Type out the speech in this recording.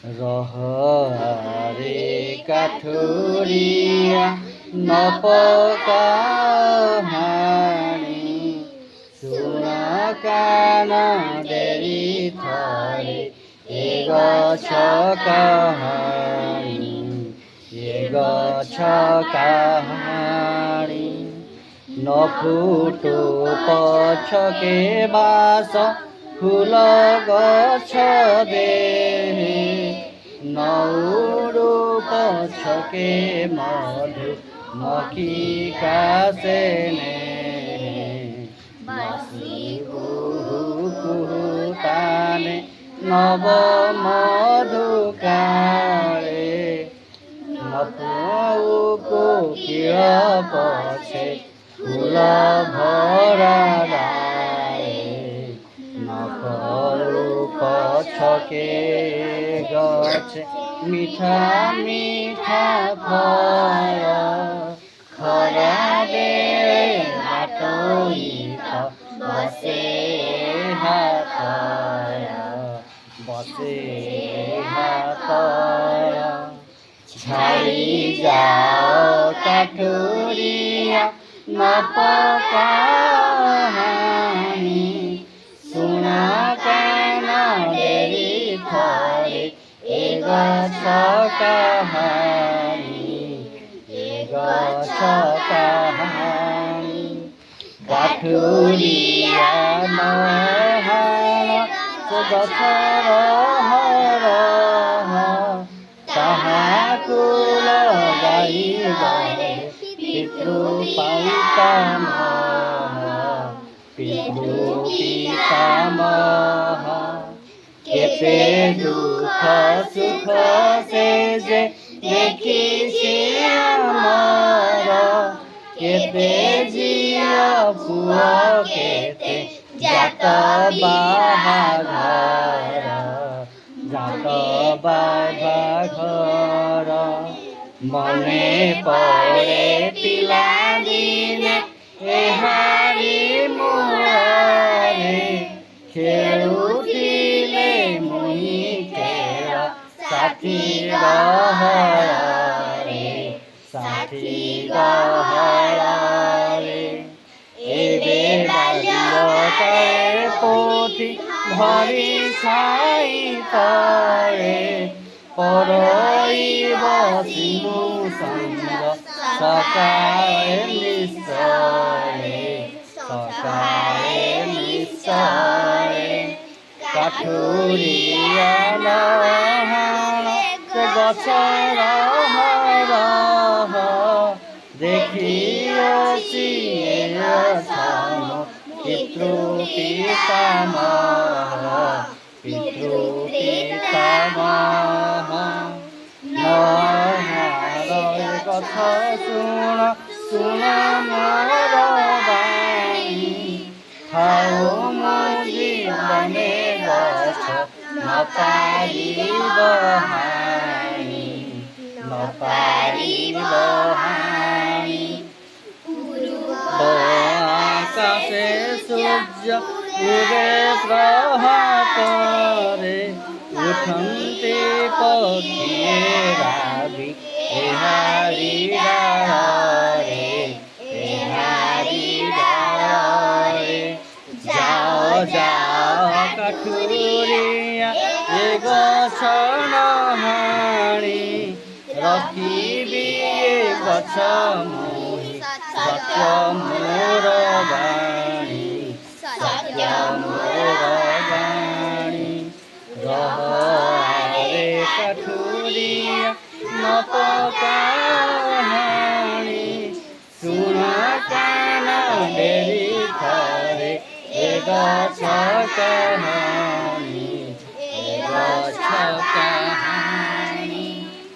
ରହରେ କାଠୁରିଆ ନପକାହାଣି ଶୁଣ କାନ ଡେରି ଥରେ ଏ ଗଛ କାହାଣୀ ଏ ଗଛ କାହାଣୀ ন ফুটু পছকে বাস ফুল গছ দেহে নৌড়ু পছকে মধু মকি কাছে নে বাসি কুহু কুহু তানে নব মধু কালে নপু কোকিল পছে ফুল ভরা গায়ে নকরু পছকে গছে মিঠা মিঠা ফল খরা বেড়ে বাটইত বসে হাতয় ঝাড়ি যাও কাঠুরিয়া নপকাহানি শুণ কান ডেরি থরে এ গছ কাহানি এ গছ কাহানি কাঠুরিয়া নহাণ সে গছর হর তাহাকু লগাইবারে পিতৃ পিতামহ কেতে দুঃখ সুখ সে যে দেখিছি আমার কেতে ঝিয়া পুଅ কেতে জাত বাঘর মনে পড়ে পিলাদিনে এহারি মোরে খেলুଥିଲେ মুহি খেল সাথী গহଳରେ ଏବେ ବାଲ୍ୟକାଳେ ପୋଥି ଧରି ଛାଇ ତଳେ ପରଇ ବସିବୁ ସଞ୍ଜ ସକାଳେ ନିଶ୍ଚଳେ କାଠୁରିଆ ନହାଣ ସେ ଗଛର ହର ଦେଖିଅଛି ପିତୃ ପିତାମହ ନହାର ଗଛ ଶୁଣ ମୋର ବାଣୀ ଖାଉ ମୋ ଜୀବନେ ଗଛ ନପାରିବ ହାଣି আকাশে সূর্য উদে প্রভাতরে উঠন্তে পক্ষিয়ে রাবি এহারি ডারে যাও কাঠুরিয়া এ গছ নহাণি রখিবি এ গছ মোহি সত্য মোর বাণী রহরে কাঠুরিয়া নপকাহানি শুণ কান ডেরি থরে এ গছ কাহানি।